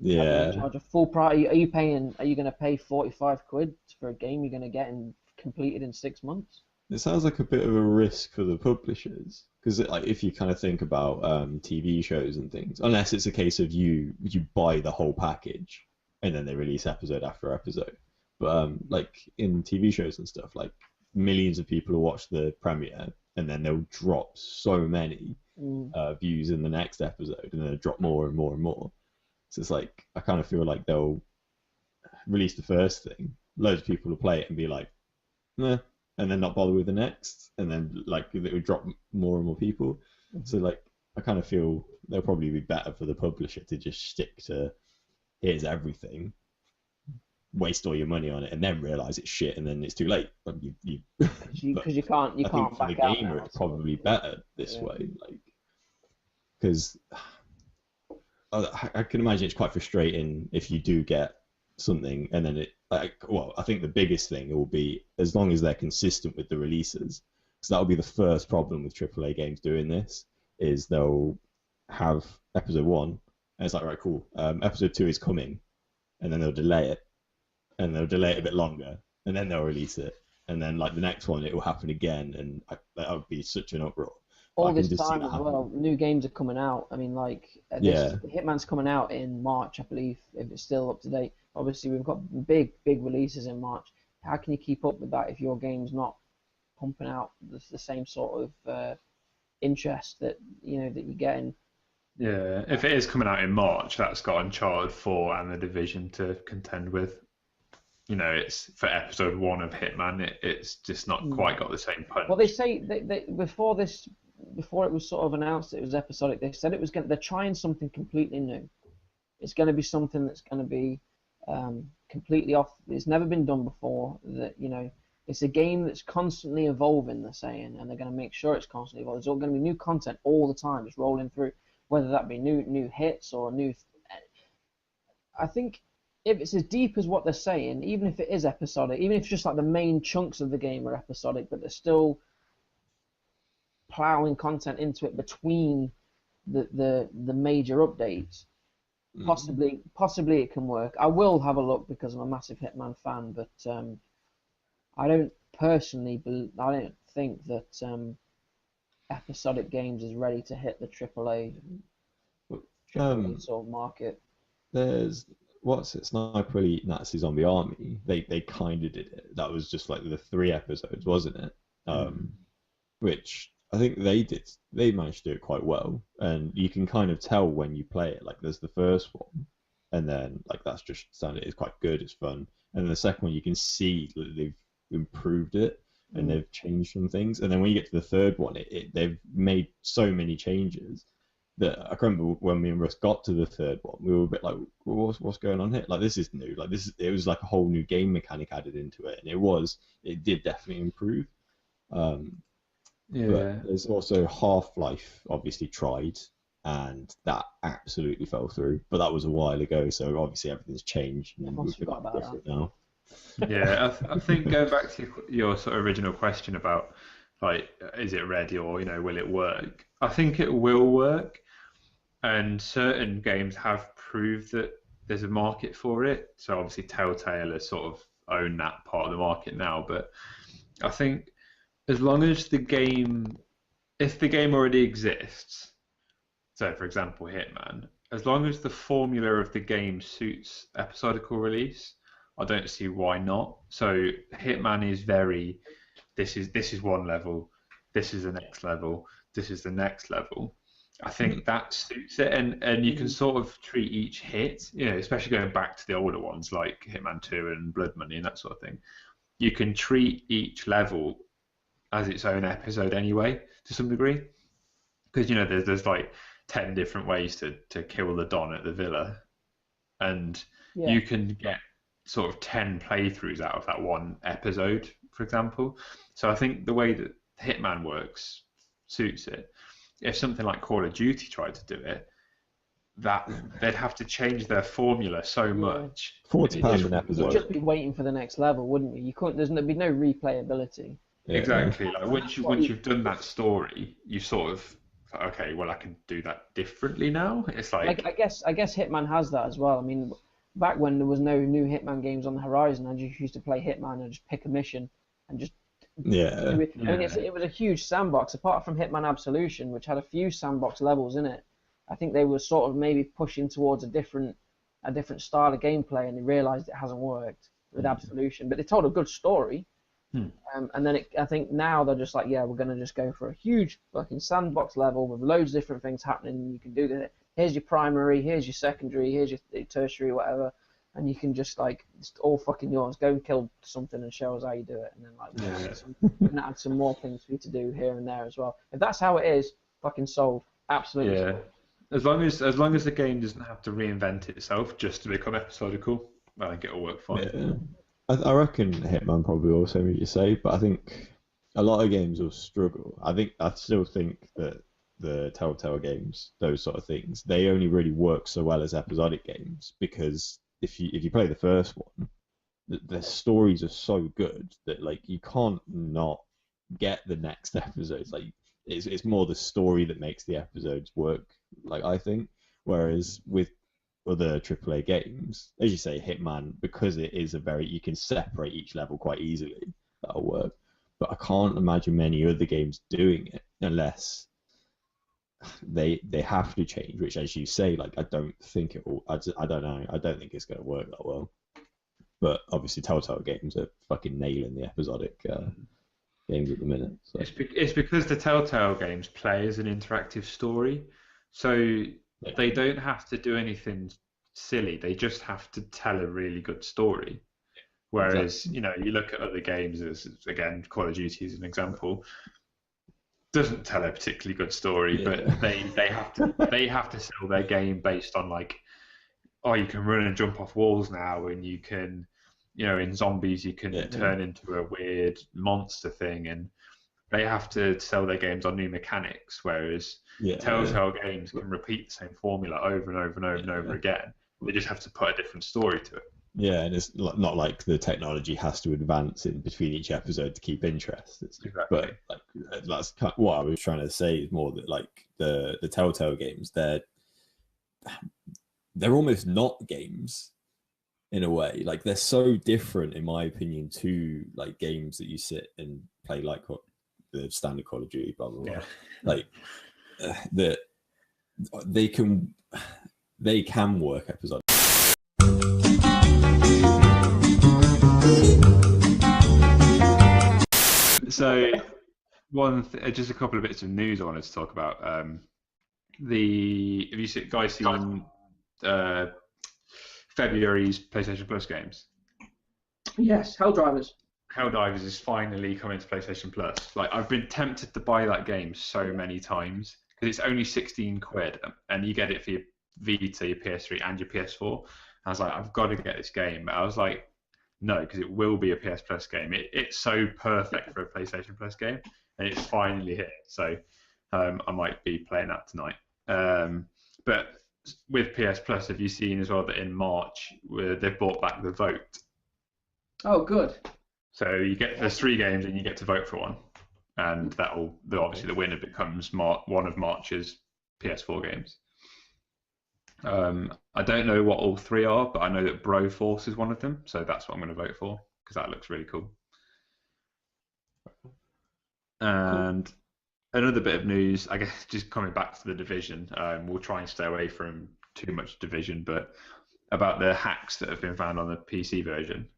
S3: Are they going to
S2: yeah.
S3: charge a full price? Are you going to pay 45 quid for a game you're going to get completed in 6 months?
S2: It sounds like a bit of a risk for the publishers because, like, if you kind of think about TV shows and things, unless it's a case of you buy the whole package and then they release episode after episode. But like in TV shows and stuff, like millions of people will watch the premiere and then they'll drop so many views in the next episode, and then they'll drop more and more and more. So it's like I kind of feel like they'll release the first thing, loads of people will play it and be like, "Meh," and then not bother with the next, and then like it would drop more and more people. So like I kind of feel they'll probably be better for the publisher to just stick to here's everything, waste all your money on it, and then realize it's shit, and then it's too late.
S3: Because you can't
S2: I think for the
S3: back out
S2: gamer
S3: now,
S2: it's probably better this way, like because I can imagine it's quite frustrating if you do get something and then I think the biggest thing will be as long as they're consistent with the releases, because that'll be the first problem with AAA games doing this, is they'll have episode 1 and it's like, right, cool, episode 2 is coming, and then they'll delay it, and they'll delay it a bit longer, and then they'll release it, and then like the next one it will happen again, and that would be such an uproar.
S3: all this time as well, new games are coming out. I mean, like Hitman's coming out in March, I believe, if it's still up to date. Obviously, we've got big releases in March. How can you keep up with that if your game's not pumping out the same sort of interest that you're getting?
S1: Yeah, if it is coming out in March, that's got Uncharted 4 and The Division to contend with. It's for episode 1 of Hitman. It's just not quite got the same punch.
S3: Well, they say they before it was sort of announced that it was episodic, they said they're trying something completely new. It's going to be something that's going to be completely off. It's never been done before. That it's a game that's constantly evolving. They're saying, and they're going to make sure it's constantly evolving. There's all going to be new content all the time, just rolling through, whether that be new hits or new. I think if it's as deep as what they're saying, even if it is episodic, even if it's just like the main chunks of the game are episodic, but they're still plowing content into it between the major updates. Possibly it can work. I will have a look because I'm a massive Hitman fan, but I don't think that episodic games is ready to hit the AAA sort of market.
S2: There's Sniper Elite Nazi Zombie Army. They kind of did it. That was just like the 3 episodes, wasn't it? Which I think they managed to do it quite well, and you can kind of tell when you play it. Like there's the first one, and then like that's just standard. It's quite good. It's fun, and then the second one you can see that they've improved it and they've changed some things. And then when you get to the third one, they've made so many changes that I can remember when me and Russ got to the third one, we were a bit like, well, what's going on here? Like this is new. Like it was like a whole new game mechanic added into it, and it did definitely improve. But there's also Half-Life, obviously tried, and that absolutely fell through. But that was a while ago, so obviously everything's changed. And we've got different now.
S1: Yeah, I think going back to your sort of original question about like, is it ready or will it work? I think it will work, and certain games have proved that there's a market for it. So obviously Telltale has sort of owned that part of the market now, but I think as long as if the game already exists, so for example Hitman, as long as the formula of the game suits episodical release, I don't see why not. So Hitman is this is one level, this is the next level, this is the next level. I think that suits it, and you can sort of treat each hit, especially going back to the older ones like Hitman 2 and Blood Money and that sort of thing. You can treat each level as its own episode anyway, to some degree, because there's like 10 different ways to kill the Don at the villa, and you can get sort of 10 playthroughs out of that one episode, for example. So I think the way that Hitman works suits it. If something like Call of Duty tried to do it, that they'd have to change their formula so much.
S2: £40 an
S3: You'd
S2: episode.
S3: just be waiting for the next level, wouldn't you? You couldn't. There'd be no replayability.
S2: Yeah.
S1: Exactly. Like once you've done that story, you sort of okay. Well, I can do that differently now. It's like
S3: I guess Hitman has that as well. I mean, back when there was no new Hitman games on the horizon, I just used to play Hitman and just pick a mission and just
S2: Yeah.
S3: do it. I mean, it was a huge sandbox. Apart from Hitman Absolution, which had a few sandbox levels in it, I think they were sort of maybe pushing towards a different style of gameplay, and they realised it hasn't worked with Absolution. But they told a good story. And then I think now they're just like, yeah, we're going to just go for a huge fucking sandbox level with loads of different things happening. You can do that. Here's your primary, here's your secondary, here's your tertiary, whatever, and you can just like it's all fucking yours. Go and kill something and show us how you do it, and then like we can add some more things for you to do here and there as well. If that's how it is, fucking sold. Absolutely.
S1: yeah.
S3: Sold.
S1: As long as the game doesn't have to reinvent itself just to become episodical, I think it'll work fine.
S2: Yeah. I reckon Hitman probably will, same as you say, but I think a lot of games will struggle. I still think that the Telltale games, those sort of things, they only really work so well as episodic games because if you play the first one, the stories are so good that like you can't not get the next episodes. Like it's more the story that makes the episodes work. Like I think, whereas with other AAA games, as you say, Hitman, because it is you can separate each level quite easily. That'll work, but I can't imagine many other games doing it unless they have to change. Which, as you say, like I don't think it will. I don't know. I don't think it's going to work that well. But obviously, Telltale games are fucking nailing the episodic games at the minute. So.
S1: It's because the Telltale games play as an interactive story, so they don't have to do anything silly. They just have to tell a really good story. Whereas, you look at other games as, again, Call of Duty is an example, doesn't tell a particularly good story, but they have to sell their game based on like, oh, you can run and jump off walls now, and you can, in zombies you can turn into a weird monster thing, and they have to sell their games on new mechanics, whereas Telltale games can repeat the same formula over and over and over and over again. They just have to put a different story to it.
S2: Yeah, and it's not like the technology has to advance in between each episode to keep interest.
S1: Exactly.
S2: But like that's kind of what I was trying to say is more that like the Telltale games, they're almost not games in a way. Like they're so different, in my opinion, to like games that you sit and play like the standard Call of Duty, blah blah blah.
S1: Yeah.
S2: Like that they can work episodic.
S1: So, just a couple of bits of news I wanted to talk about. Have you guys seen February's PlayStation Plus games?
S3: Yes, Helldivers.
S1: Helldivers is finally coming to PlayStation Plus. Like I've been tempted to buy that game so many times because it's only 16 quid and you get it for your Vita, your PS3, and your PS4. I was like, I've got to get this game. But I was like, no, because it will be a PS Plus game. It's so perfect for a PlayStation Plus game, and it's finally here. So I might be playing that tonight. But with PS Plus, have you seen as well that in March they've brought back the vote?
S3: Oh, good.
S1: So there's 3 games, and you get to vote for one, and obviously the winner becomes one of March's PS4 games. I don't know what all 3 are, but I know that Broforce is one of them, so that's what I'm going to vote for because that looks really cool. And another bit of news, I guess, just coming back to the Division. We'll try and stay away from too much Division, but about the hacks that have been found on the PC version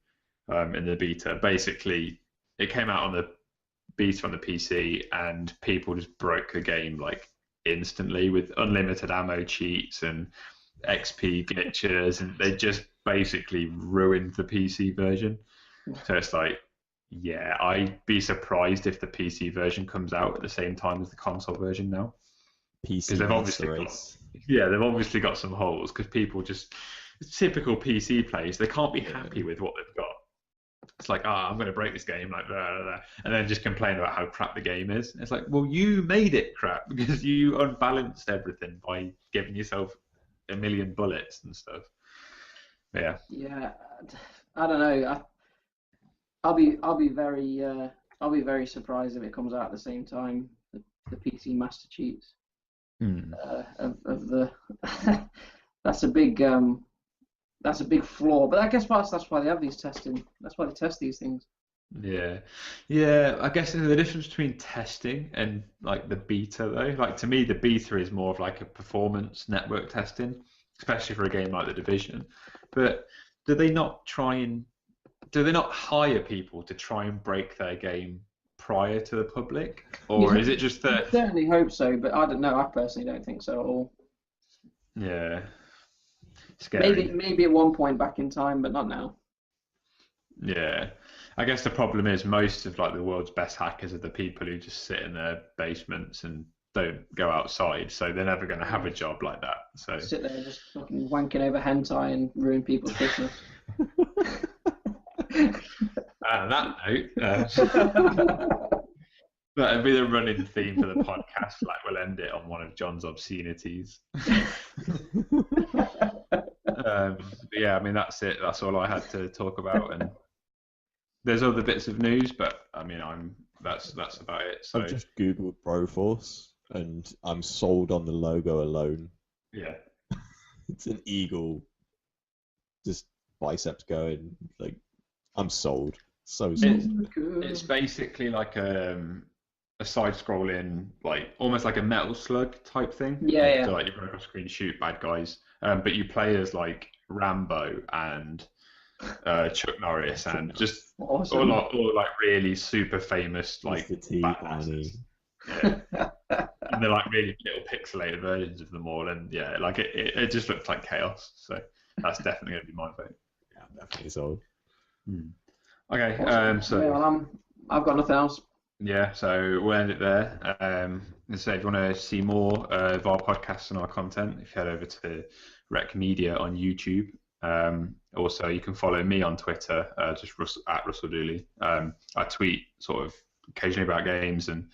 S1: in the beta. Basically, it came out on the beta on the PC, and people just broke the game like instantly with unlimited ammo cheats and XP glitches, and they just basically ruined the PC version. So it's like, yeah, I'd be surprised if the PC version comes out at the same time as the console version now.
S2: PC
S1: Because they've obviously got some holes because people just typical PC players, they can't be happy with what they've got. It's like, I'm going to break this game, like, blah, blah, blah, and then just complain about how crap the game is. It's like, well, you made it crap because you unbalanced everything by giving yourself a million bullets and stuff. Yeah.
S3: Yeah, I don't know. I'll be very surprised if it comes out at the same time. The PC Master Cheats of the that's a big flaw. But I guess that's why they have these testing. That's why they test these things.
S1: Yeah. I guess there's the difference between testing and like the beta though. Like to me, the beta is more of like a performance network testing, especially for a game like The Division. But do they not hire people to try and break their game prior to the public, or is it just that?
S3: I certainly hope so, but I don't know. I personally don't think so at all.
S1: Yeah. Scary.
S3: Maybe at one point back in time, but not now.
S1: Yeah, I guess the problem is most of like the world's best hackers are the people who just sit in their basements and don't go outside, so they're never going to have a job like that. So
S3: sit there just fucking wanking over hentai and ruin people's Christmas.
S1: On that note, that'd be the running theme for the podcast. Like we'll end it on one of John's obscenities. But yeah, I mean that's it. That's all I had to talk about, and there's other bits of news, but I mean that's about it. So
S2: I've just googled Broforce, and I'm sold on the logo alone.
S1: Yeah,
S2: it's an eagle, just biceps going. Like I'm sold. So sold.
S1: It's basically like a side-scrolling, like almost like a Metal Slug type thing.
S3: Yeah.
S1: So like you run across screen, shoot bad guys, but you play as like Rambo and Chuck Norris and just
S3: awesome.
S1: all like really super famous like badasses. Yeah. And they're like really little pixelated versions of them all, and yeah, like it just looks like chaos. So that's definitely going to be my vote.
S2: Yeah, definitely sold.
S1: Okay,
S3: awesome.
S1: so
S3: I've got nothing else.
S1: Yeah, so we'll end it there. So if you want to see more of our podcasts and our content, if you head over to Rec Media on YouTube. Also, you can follow me on Twitter, just at Russell Dooley. I tweet sort of occasionally about games, and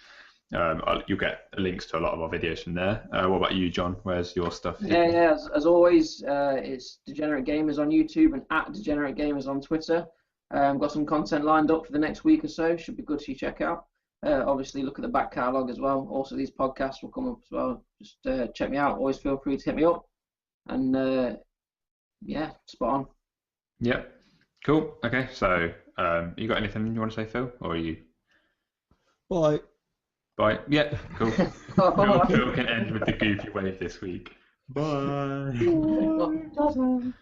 S1: you'll get links to a lot of our videos from there. What about you, John? Where's your stuff?
S3: Yeah. As always, it's Degenerate Gamers on YouTube and at Degenerate Gamers on Twitter. Got some content lined up for the next week or so. Should be good to check out. Obviously, look at the back catalogue as well. Also, these podcasts will come up as well. Just check me out. Always feel free to hit me up. And yeah, spot on.
S1: Yep. Cool. Okay. So, you got anything you want to say, Phil? Or are you?
S2: Bye.
S1: Bye. Yeah. Cool. Phil can end with the goofy wave this week. Bye.
S3: Bye.